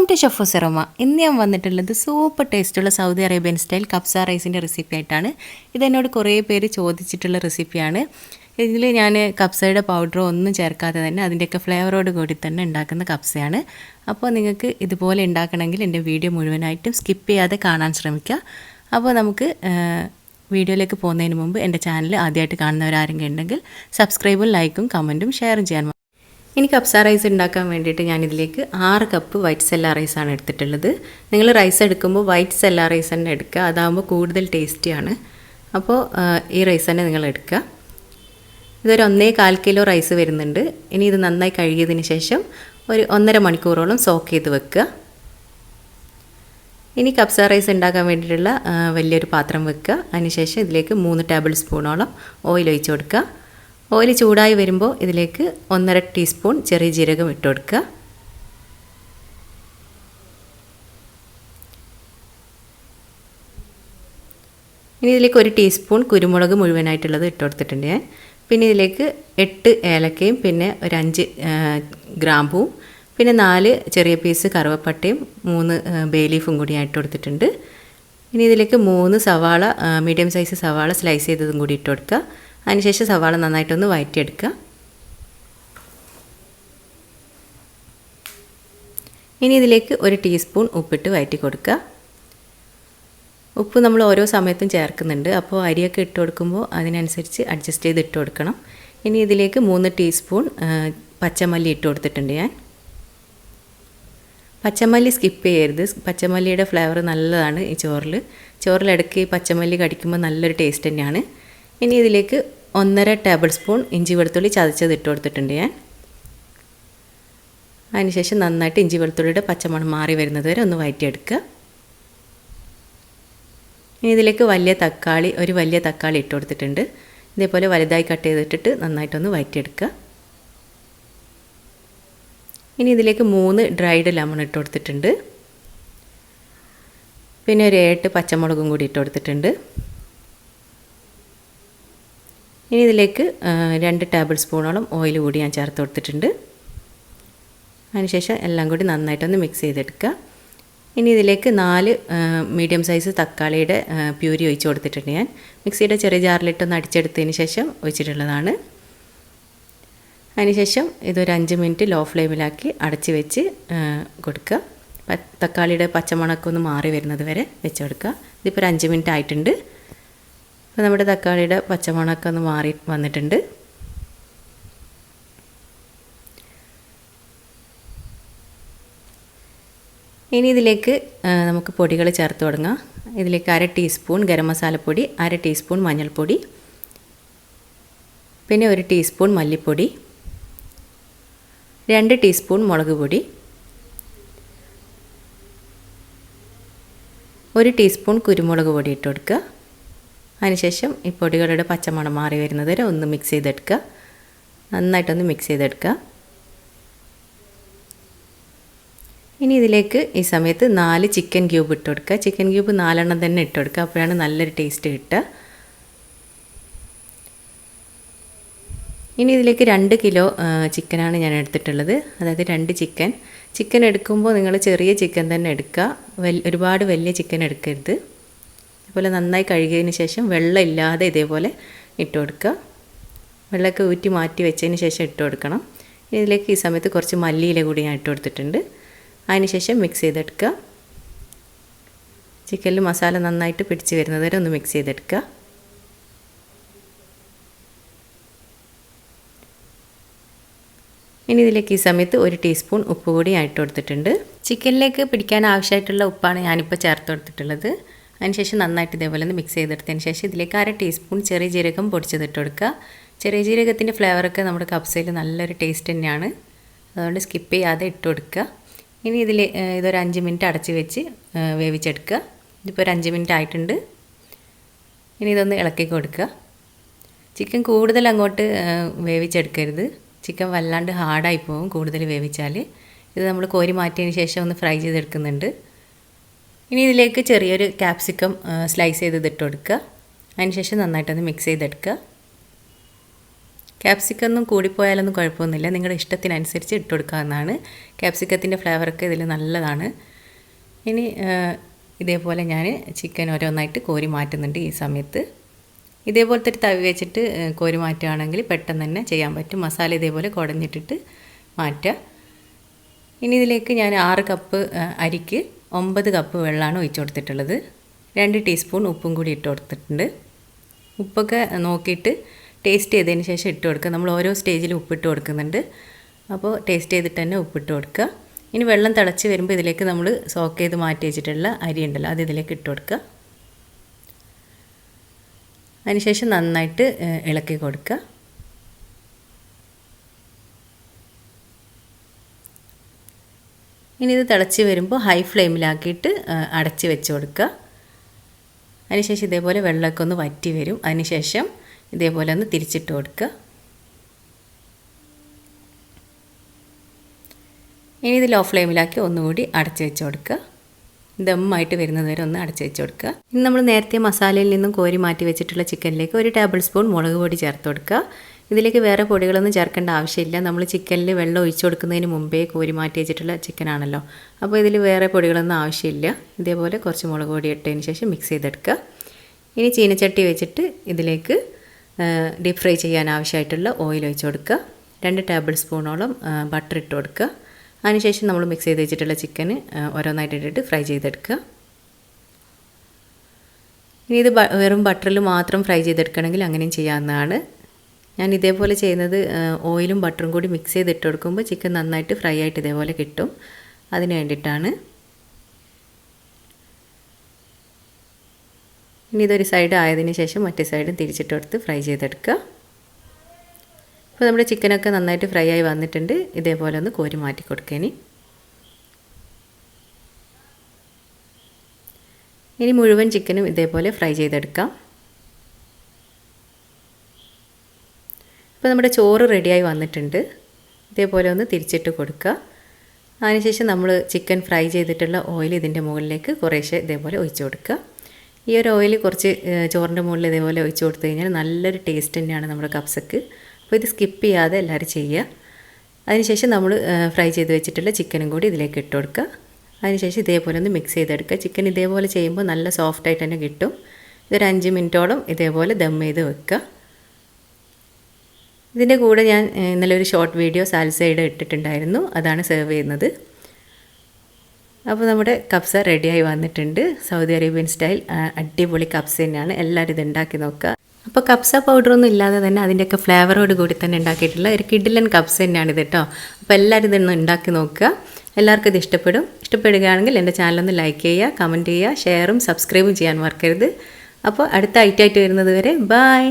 Welcome to chef സെറോമ. ഇന്ന് ഞാൻ വന്നിട്ടുള്ളത് സൂപ്പർ ടേസ്റ്റുള്ള സൗദി അറേബ്യൻ സ്റ്റൈൽ കബ്സ റൈസിൻ്റെ റെസിപ്പി ആയിട്ടാണ്. ഇതെന്നോട് കുറേ പേര് ചോദിച്ചിട്ടുള്ള റെസിപ്പിയാണ്. ഇതിൽ ഞാൻ കബ്സയുടെ പൗഡറോ ഒന്നും ചേർക്കാതെ തന്നെ അതിൻ്റെയൊക്കെ ഫ്ലേവറോട് കൂടി തന്നെ ഉണ്ടാക്കുന്ന കബ്സയാണ്. അപ്പോൾ നിങ്ങൾക്ക് ഇതുപോലെ ഉണ്ടാക്കണമെങ്കിൽ എൻ്റെ വീഡിയോ മുഴുവനായിട്ടും സ്കിപ്പ് ചെയ്യാതെ കാണാൻ ശ്രമിക്കുക. അപ്പോൾ നമുക്ക് വീഡിയോയിലേക്ക് പോകുന്നതിന് മുമ്പ് എൻ്റെ ചാനൽ ആദ്യമായിട്ട് കാണുന്നവരാരെങ്കിലും ഉണ്ടെങ്കിൽ സബ്സ്ക്രൈബും ലൈക്കും കമൻറ്റും ഷെയറും ചെയ്യാൻ. ഇനി കബ്സ റൈസ് ഉണ്ടാക്കാൻ വേണ്ടിയിട്ട് ഞാനിതിലേക്ക് 6 കപ്പ് വൈറ്റ് സെല്ല റൈസാണ് എടുത്തിട്ടുള്ളത്. നിങ്ങൾ റൈസ് എടുക്കുമ്പോൾ വൈറ്റ് സെല്ല റൈസ് തന്നെ എടുക്കുക, അതാകുമ്പോൾ കൂടുതൽ ടേസ്റ്റിയാണ്. അപ്പോൾ ഈ റൈസ് തന്നെ നിങ്ങൾ എടുക്കുക. ഇതൊരു 1.25 കിലോ റൈസ് വരുന്നുണ്ട്. ഇനി ഇത് നന്നായി കഴുകിയതിന് ശേഷം ഒരു 1.5 മണിക്കൂറോളം സോക്ക് ചെയ്ത് വെക്കുക. ഇനി കബ്സ റൈസ് ഉണ്ടാക്കാൻ വേണ്ടിയിട്ടുള്ള വലിയൊരു പാത്രം വെക്കുക. അതിനുശേഷം ഇതിലേക്ക് 3 ടേബിൾ സ്പൂണോളം ഓയിൽ ഒഴിച്ച് കൊടുക്കുക. ഓയിൽ ചൂടായി വരുമ്പോൾ ഇതിലേക്ക് 1.5 ടീസ്പൂൺ ചെറിയ ജീരകം ഇട്ട് കൊടുക്കുക. ഇനി ഇതിലേക്ക് 1 ടീസ്പൂൺ കുരുമുളക് മുഴുവനായിട്ടുള്ളത് ഇട്ട് കൊടുത്തിട്ടുണ്ട് ഞാൻ. പിന്നെ ഇതിലേക്ക് 8 ഏലക്കയും പിന്നെ ഒരു 5 ഗ്രാമ്പൂവും പിന്നെ 4 ചെറിയ പീസ് കറുവപ്പട്ടയും 3 ബേ ലീഫും കൂടി ഇട്ട് കൊടുത്തിട്ടുണ്ട്. ഇനി ഇതിലേക്ക് 3 സവാള മീഡിയം സൈസ് സവാള സ്ലൈസ് ചെയ്തതും കൂടി ഇട്ട് കൊടുക്കുക. അതിനുശേഷം സവാള നന്നായിട്ടൊന്ന് വഴറ്റിയെടുക്കുക. ഇനി ഇതിലേക്ക് 1 ടീസ്പൂൺ ഉപ്പിട്ട് വഴറ്റി കൊടുക്കുക. ഉപ്പ് നമ്മൾ ഓരോ സമയത്തും ചേർക്കുന്നുണ്ട്, അപ്പോൾ അരിയൊക്കെ ഇട്ട് കൊടുക്കുമ്പോൾ അതിനനുസരിച്ച് അഡ്ജസ്റ്റ് ചെയ്ത് ഇട്ട് കൊടുക്കണം. ഇനി ഇതിലേക്ക് 3 ടീസ്പൂൺ പച്ചമല്ലി ഇട്ട് കൊടുത്തിട്ടുണ്ട് ഞാൻ. പച്ചമല്ലി സ്കിപ്പ് ചെയ്യരുത്, പച്ചമല്ലിയുടെ ഫ്ലേവർ നല്ലതാണ് ഈ ചോറിലിടയ്ക്ക് ഈ പച്ചമല്ലി കടിക്കുമ്പോൾ നല്ലൊരു ടേസ്റ്റ് തന്നെയാണ്. ഇനി ഇതിലേക്ക് 1.5 ടേബിൾ സ്പൂൺ ഇഞ്ചി വെളുത്തുള്ളി ചതച്ചത് ഇട്ട് കൊടുത്തിട്ടുണ്ട് ഞാൻ. അതിനുശേഷം നന്നായിട്ട് ഇഞ്ചി വെളുത്തുള്ളിയുടെ പച്ചമണം മാറി വരുന്നത് വരെ ഒന്ന് വഴറ്റിയെടുക്കുക. ഇനി ഇതിലേക്ക് ഒരു വലിയ തക്കാളി ഇട്ട് കൊടുത്തിട്ടുണ്ട്. ഇതേപോലെ വലുതായി കട്ട് ചെയ്തിട്ടിട്ട് നന്നായിട്ടൊന്ന് വഴറ്റിയെടുക്കുക. ഇനി ഇതിലേക്ക് 3 ഡ്രൈഡ് ലെമൺ ഇട്ട് കൊടുത്തിട്ടുണ്ട്. പിന്നെ ഒരു 8 പച്ചമുളകും കൂടി ഇട്ട് കൊടുത്തിട്ടുണ്ട്. ഇനി ഇതിലേക്ക് 2 ടേബിൾ സ്പൂണോളം ഓയിൽ കൂടി ഞാൻ ചേർത്ത് കൊടുത്തിട്ടുണ്ട്. അതിനുശേഷം എല്ലാം കൂടി നന്നായിട്ടൊന്ന് മിക്സ് ചെയ്തെടുക്കുക. ഇനി ഇതിലേക്ക് 4 മീഡിയം സൈസ് തക്കാളിയുടെ പ്യൂരി ഒഴിച്ച് കൊടുത്തിട്ടുണ്ട് ഞാൻ. മിക്സിയുടെ ചെറിയ ജാറിലിട്ടൊന്ന് അടിച്ചെടുത്തതിന് ശേഷം ഒഴിച്ചിട്ടുള്ളതാണ്. അതിനുശേഷം ഇതൊരു 5 മിനിറ്റ് ലോ ഫ്ലെയിമിലാക്കി അടച്ച് വെച്ച് കൊടുക്കുക. തക്കാളിയുടെ പച്ചമണമൊക്കെ ഒന്ന് മാറി വരുന്നത് വരെ വെച്ച് കൊടുക്കുക. ഇതിപ്പോൾ ഒരു 5 മിനിറ്റ് ആയിട്ടുണ്ട്. അപ്പോൾ നമ്മുടെ തക്കാളിയുടെ പച്ചമണമൊക്കെ ഒന്ന് മാറി വന്നിട്ടുണ്ട്. ഇനി ഇതിലേക്ക് നമുക്ക് പൊടികൾ ചേർത്ത് തുടങ്ങാം. ഇതിലേക്ക് 1/2 ടീസ്പൂൺ ഗരം മസാലപ്പൊടി, 1/2 ടീസ്പൂൺ മഞ്ഞൾപ്പൊടി, പിന്നെ 1 ടീസ്പൂൺ മല്ലിപ്പൊടി, 2 ടീസ്പൂൺ മുളക് പൊടി, 1 ടീസ്പൂൺ കുരുമുളക് പൊടി ഇട്ട് കൊടുക്കുക. അതിനുശേഷം ഈ പൊടികളുടെ പച്ചമണം മാറി വരുന്നത് വരെ ഒന്ന് മിക്സ് ചെയ്തെടുക്കുക. നന്നായിട്ടൊന്ന് മിക്സ് ചെയ്തെടുക്കുക. ഇനി ഇതിലേക്ക് ഈ സമയത്ത് 4 ചിക്കൻ ക്യൂബ് ഇട്ട് കൊടുക്കുക. ചിക്കൻ ക്യൂബ് 4 എണ്ണം തന്നെ ഇട്ട് കൊടുക്കുക, അപ്പോഴാണ് നല്ലൊരു ടേസ്റ്റ് കിട്ടുക. ഇനി ഇതിലേക്ക് 2 കിലോ ചിക്കനാണ് ഞാൻ എടുത്തിട്ടുള്ളത്. അതായത് 2 ചിക്കൻ എടുക്കുമ്പോൾ നിങ്ങൾ ചെറിയ ചിക്കൻ തന്നെ എടുക്കുക, ഒരുപാട് വലിയ ചിക്കൻ എടുക്കരുത്. അതുപോലെ നന്നായി കഴുകിയതിന് ശേഷം വെള്ളം ഇല്ലാതെ ഇതേപോലെ ഇട്ട് കൊടുക്കുക. വെള്ളമൊക്കെ ഊറ്റി മാറ്റി വെച്ചതിന് ശേഷം ഇട്ട് കൊടുക്കണം. ഇതിലേക്ക് ഈ സമയത്ത് കുറച്ച് മല്ലിയില കൂടി ഞാൻ ഇട്ട് കൊടുത്തിട്ടുണ്ട്. അതിനുശേഷം മിക്സ് ചെയ്തെടുക്കുക. ചിക്കനിൽ മസാല നന്നായിട്ട് പിടിച്ച് വരുന്നത് വരെ ഒന്ന് മിക്സ് ചെയ്തെടുക്കുക. ഇനി ഇതിലേക്ക് ഈ സമയത്ത് 1 ടീസ്പൂൺ ഉപ്പ് കൂടി ഞാൻ ഇട്ട് കൊടുത്തിട്ടുണ്ട്. ചിക്കനിലേക്ക് പിടിക്കാൻ ആവശ്യമായിട്ടുള്ള ഉപ്പാണ് ഞാനിപ്പോൾ ചേർത്ത് കൊടുത്തിട്ടുള്ളത്. അതിനുശേഷം നന്നായിട്ട് ഇതേപോലെ ഒന്ന് മിക്സ് ചെയ്തെടുത്തതിന് ശേഷം ഇതിലേക്ക് 1/2 ടീസ്പൂൺ ചെറിയ ജീരകം പൊടിച്ചതിട്ട് കൊടുക്കുക. ചെറിയ ജീരകത്തിൻ്റെ ഫ്ലേവറൊക്കെ നമ്മുടെ കബ്സയിൽ നല്ലൊരു ടേസ്റ്റ് തന്നെയാണ്, അതുകൊണ്ട് സ്കിപ്പ് ചെയ്യാതെ ഇട്ട് കൊടുക്കുക. ഇനി ഇതൊരു 5 മിനിറ്റ് അടച്ച് വെച്ച് വേവിച്ചെടുക്കുക. ഇതിപ്പോൾ ഒരു 5 മിനിറ്റ് ആയിട്ടുണ്ട്. ഇനി ഇതൊന്ന് ഇളക്കി കൊടുക്കുക. ചിക്കൻ കൂടുതൽ അങ്ങോട്ട് വേവിച്ചെടുക്കരുത്, ചിക്കൻ വല്ലാണ്ട് ഹാർഡായി പോകും കൂടുതൽ വേവിച്ചാൽ. ഇത് നമ്മൾ കോരി മാറ്റിയതിന് ശേഷം ഒന്ന് ഫ്രൈ ചെയ്തെടുക്കുന്നുണ്ട്. ഇനി ഇതിലേക്ക് ചെറിയൊരു ക്യാപ്സിക്കം സ്ലൈസ് ചെയ്തിട്ട് കൊടുക്കുക. അതിനുശേഷം നന്നായിട്ടൊന്ന് മിക്സ് ചെയ്തെടുക്കുക. ക്യാപ്സിക്കൊന്നും കൂടിപ്പോയാലൊന്നും കുഴപ്പമൊന്നുമില്ല, നിങ്ങളുടെ ഇഷ്ടത്തിനനുസരിച്ച് ഇട്ട് കൊടുക്കാവുന്നതാണ്. ക്യാപ്സിക്കത്തിൻ്റെ ഫ്ലേവറൊക്കെ ഇതിൽ നല്ലതാണ്. ഇനി ഇതേപോലെ ഞാൻ ചിക്കൻ ഓരോന്നായിട്ട് കോരി മാറ്റുന്നുണ്ട് ഈ സമയത്ത്. ഇതേപോലത്തെ ഒരു തവി വെച്ചിട്ട് കോരി മാറ്റുകയാണെങ്കിൽ പെട്ടെന്ന് തന്നെ ചെയ്യാൻ പറ്റും. മസാല ഇതേപോലെ കുടഞ്ഞിട്ടിട്ട് മാറ്റുക. ഇനി ഇതിലേക്ക് ഞാൻ 6 കപ്പ് അരിക്ക് 9 കപ്പ് വെള്ളമാണ് ഒഴിച്ചു കൊടുത്തിട്ടുള്ളത്. 2 ടീസ്പൂൺ ഉപ്പും കൂടി ഇട്ട് കൊടുത്തിട്ടുണ്ട്. ഉപ്പൊക്കെ നോക്കിയിട്ട് ടേസ്റ്റ് ചെയ്തതിന് ശേഷം ഇട്ട് കൊടുക്കുക. നമ്മൾ ഓരോ സ്റ്റേജിലും ഉപ്പിട്ട് കൊടുക്കുന്നുണ്ട്, അപ്പോൾ ടേസ്റ്റ് ചെയ്തിട്ട് തന്നെ ഉപ്പിട്ട് കൊടുക്കുക. ഇനി വെള്ളം തിളച്ച് വരുമ്പോൾ ഇതിലേക്ക് നമ്മൾ സോക്ക് ചെയ്ത് മാറ്റി വെച്ചിട്ടുള്ള അരി ഉണ്ടല്ലോ, അത് ഇതിലേക്ക് ഇട്ട് കൊടുക്കുക. അതിനുശേഷം നന്നായിട്ട് ഇളക്കി കൊടുക്കുക. ഇനി ഇത് തിളച്ച് വരുമ്പോൾ ഹൈ ഫ്ലെയിമിലാക്കിയിട്ട് അടച്ച് വെച്ച് കൊടുക്കുക. അതിനുശേഷം ഇതേപോലെ വെള്ളമൊക്കെ ഒന്ന് വറ്റി വരും. അതിനുശേഷം ഇതേപോലെ ഒന്ന് തിരിച്ചിട്ട് കൊടുക്കുക. ഇനി ഇത് ലോ ഫ്ലെയിമിലാക്കി ഒന്നുകൂടി അടച്ച് വെച്ച് കൊടുക്കുക. ദമ്മായിട്ട് വരുന്നത് വരെ ഒന്ന് അടച്ച് വെച്ച് കൊടുക്കുക. ഇനി നമ്മൾ നേരത്തെ മസാലയിൽ നിന്നും കോരി മാറ്റി വെച്ചിട്ടുള്ള ചിക്കനിലേക്ക് 1 ടേബിൾ സ്പൂൺ മുളക് പൊടി ചേർത്ത് കൊടുക്കുക. ഇതിലേക്ക് വേറെ പൊടികളൊന്നും ചേർക്കേണ്ട ആവശ്യമില്ല. നമ്മൾ ചിക്കനിൽ വെള്ളം ഒഴിച്ചു കൊടുക്കുന്നതിന് മുമ്പേ കോരി മാറ്റി വെച്ചിട്ടുള്ള ചിക്കനാണല്ലോ, അപ്പോൾ ഇതിൽ വേറെ പൊടികളൊന്നും ആവശ്യമില്ല. ഇതേപോലെ കുറച്ച് മുളക് പൊടി ഇട്ടതിന് ശേഷം മിക്സ് ചെയ്തെടുക്കുക. ഇനി ചീനച്ചട്ടി വെച്ചിട്ട് ഇതിലേക്ക് ഡീപ്പ് ഫ്രൈ ചെയ്യാൻ ആവശ്യമായിട്ടുള്ള ഓയിൽ ഒഴിച്ച് കൊടുക്കുക. 2 ടേബിൾ സ്പൂണോളം ബട്ടർ ഇട്ട് കൊടുക്കുക. അതിനുശേഷം നമ്മൾ മിക്സ് ചെയ്ത് വെച്ചിട്ടുള്ള ചിക്കന് ഓരോന്നായിട്ട് ഇട്ടിട്ട് ഫ്രൈ ചെയ്തെടുക്കുക. ഇനി ഇത് വെറും ബട്ടറിൽ മാത്രം ഫ്രൈ ചെയ്തെടുക്കണമെങ്കിൽ അങ്ങനെയും ചെയ്യാവുന്നതാണ്. ഞാൻ ഇതേപോലെ ചെയ്യുന്നത് ഓയിലും ബട്ടറും കൂടി മിക്സ് ചെയ്ത് ഇട്ട് കൊടുക്കുമ്പോൾ ചിക്കൻ നന്നായിട്ട് ഫ്രൈ ആയിട്ട് ഇതേപോലെ കിട്ടും, അതിന് വേണ്ടിയിട്ടാണ്. ഇനി ഇതൊരു സൈഡ് ആയതിനു ശേഷം മറ്റേ സൈഡും തിരിച്ചിട്ട് കൊടുത്ത് ഫ്രൈ ചെയ്തെടുക്കുക. അപ്പോൾ നമ്മുടെ ചിക്കനൊക്കെ നന്നായിട്ട് ഫ്രൈ ആയി വന്നിട്ടുണ്ട്. ഇതേപോലെ ഒന്ന് കോരി മാറ്റി കൊടുക്കുക. ഇനി മുഴുവൻ ചിക്കനും ഇതേപോലെ ഫ്രൈ ചെയ്തെടുക്കാം. ഇപ്പോൾ നമ്മുടെ ചോറ് റെഡിയായി വന്നിട്ടുണ്ട്. ഇതേപോലെ ഒന്ന് തിരിച്ചിട്ട് കൊടുക്കുക. അതിനുശേഷം നമ്മൾ ചിക്കൻ ഫ്രൈ ചെയ്തിട്ടുള്ള ഓയിൽ ഇതിൻ്റെ മുകളിലേക്ക് കുറേശ്ശെ ഇതേപോലെ ഒഴിച്ചു കൊടുക്കുക. ഈ ഒരു ഓയിൽ കുറച്ച് ചോറിൻ്റെ മുകളിൽ ഇതേപോലെ ഒഴിച്ചു കൊടുത്തു കഴിഞ്ഞാൽ നല്ലൊരു ടേസ്റ്റ് തന്നെയാണ് നമ്മുടെ കപ്സക്ക്. അപ്പോൾ ഇത് സ്കിപ്പ് ചെയ്യാതെ എല്ലാവരും ചെയ്യുക. അതിനുശേഷം നമ്മൾ ഫ്രൈ ചെയ്ത് വെച്ചിട്ടുള്ള ചിക്കനും കൂടി ഇതിലേക്ക് ഇട്ട് കൊടുക്കുക. അതിനുശേഷം ഇതേപോലെ ഒന്ന് മിക്സ് ചെയ്തെടുക്കുക. ചിക്കൻ ഇതേപോലെ ചെയ്യുമ്പോൾ നല്ല സോഫ്റ്റായിട്ട് തന്നെ കിട്ടും. ഇതൊരു 5 മിനിറ്റോളം ഇതേപോലെ ദം ചെയ്ത് വെക്കുക. ഇതിൻ്റെ കൂടെ ഞാൻ ഇന്നലെ ഒരു ഷോർട്ട് വീഡിയോ സാൽസയുടെ ഇട്ടിട്ടുണ്ടായിരുന്നു, അതാണ് സെർവ് ചെയ്യുന്നത്. അപ്പോൾ നമ്മുടെ കപ്സ റെഡിയായി വന്നിട്ടുണ്ട്. സൗദി അറേബ്യൻ സ്റ്റൈൽ അടിപൊളി കപ്സ തന്നെയാണ്. എല്ലാവരും ഇത് ഉണ്ടാക്കി നോക്കുക. അപ്പോൾ കപ്സ പൗഡറൊന്നും ഇല്ലാതെ തന്നെ അതിൻ്റെയൊക്കെ ഫ്ലേവറോട് കൂടി തന്നെ ഉണ്ടാക്കിയിട്ടുള്ള ഒരു കിഡിലൻ കപ്സ തന്നെയാണിത് കേട്ടോ. അപ്പോൾ എല്ലാവരും ഇതൊന്ന് ഉണ്ടാക്കി നോക്കുക. എല്ലാവർക്കും ഇത് ഇഷ്ടപ്പെടും. ഇഷ്ടപ്പെടുകയാണെങ്കിൽ എൻ്റെ ചാനലൊന്ന് ലൈക്ക് ചെയ്യുക, കമൻറ്റ് ചെയ്യുക, ഷെയറും സബ്സ്ക്രൈബും ചെയ്യാൻ മറക്കരുത്. അപ്പോൾ അടുത്ത ഐറ്റമായിട്ട് വരുന്നത് വരെ ബൈ.